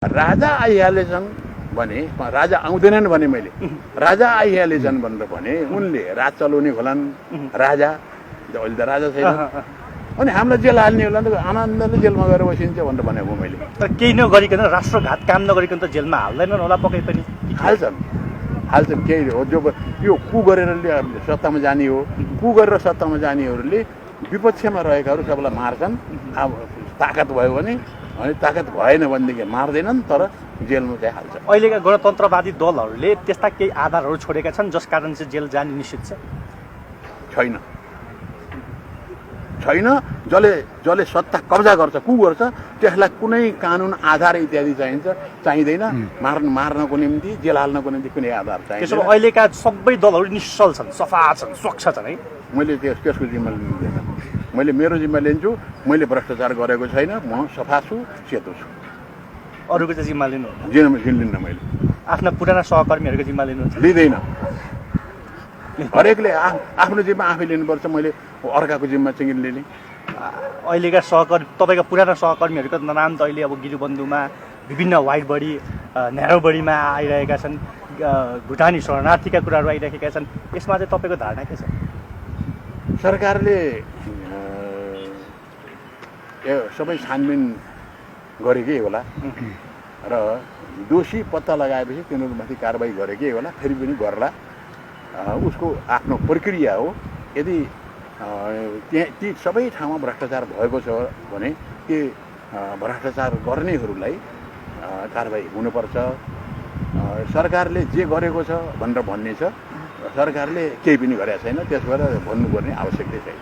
राजा आइहालेछन् भने राजा आउँदैनन् भने मैले राजा आइहालेछन् भनेर भने उनले राज चलाउने होलान् राजा अहिले त राजा छैन अनि हामीलाई जेल हाल्ने होला नि त आनन्दले जेलमा गएर बसिन्छ भनेर भनेको मैले तर केही नगरिकन राष्ट्रघात काम नगरिकन त जेलमा हाल्दैनन् होला पक्कै पनि हाल्छन् केही हो जो यो कु गरेर सत्तामा जाने हो कु गरेर सत्तामा जानेहरूले विपक्षमा रहेकाहरू सबैलाई मार्छन् अब ताकत भयो भने अनि ताकत भएन भनेदेखि मार्दैनन् तर जेलमा चाहिँ हाल्छ अहिलेका गणतन्त्रवादी दलहरूले त्यस्ता केही आधारहरू छोडेका छन् जसकारण चाहिँ जेल जाने निश्चित छ छैन जसले सत्ता कब्जा गर्छ कु गर्छ त्यसलाई कुनै कानुन आधार इत्यादि चाहिँदैन मार्नको निम्ति जेल हाल्नको निम्ति कुनै आधार चाहिँदैन त्यसो अहिलेका सबै दलहरू निश्चल छन् सफा छन् स्वच्छ छन् है मैले त्यसको जिम्मा लिँदैन मैले मेरो जिम्मा लिन्छु मैले भ्रष्टाचार गरेको छैन म सफा छु सेतो छु अरूको चाहिँ जिम्मा लिनु लिन्न मैले आफ्ना पुराना सहकर्मीहरूको जिम्मा लिनुहुन्छ लिँदैन हरेकले आफ्नो जिम्मा आफै लिनुपर्छ मैले अर्काको जिम्मा चाहिँ लिने अहिलेका तपाईँका पुराना सहकर्मीहरूको नाम त अहिले अब गिरिबन्धुमा विभिन्न वाइड बडी न्यारो बडीमा आइरहेका छन् भुटानी शरणार्थीका कुराहरू आइरहेका छन् यसमा चाहिँ तपाईँको धारणा के छ सरकारले सबै छानबिन गरेकै होला र दोषी पत्ता लगाएपछि तिनीहरूमाथि कारबाही गरेकै होला फेरि पनि गर्ला उसको आफ्नो प्रक्रिया हो यदि ती सबै ठाउँमा भ्रष्टाचार भएको छ भने ती भ्रष्टाचार गर्नेहरूलाई कारबाही हुनुपर्छ सरकारले जे गरेको छ भनेर भन्ने छ सरकारले केही पनि गरेको छैन त्यस भएर भन्नुपर्ने आवश्यकता छैन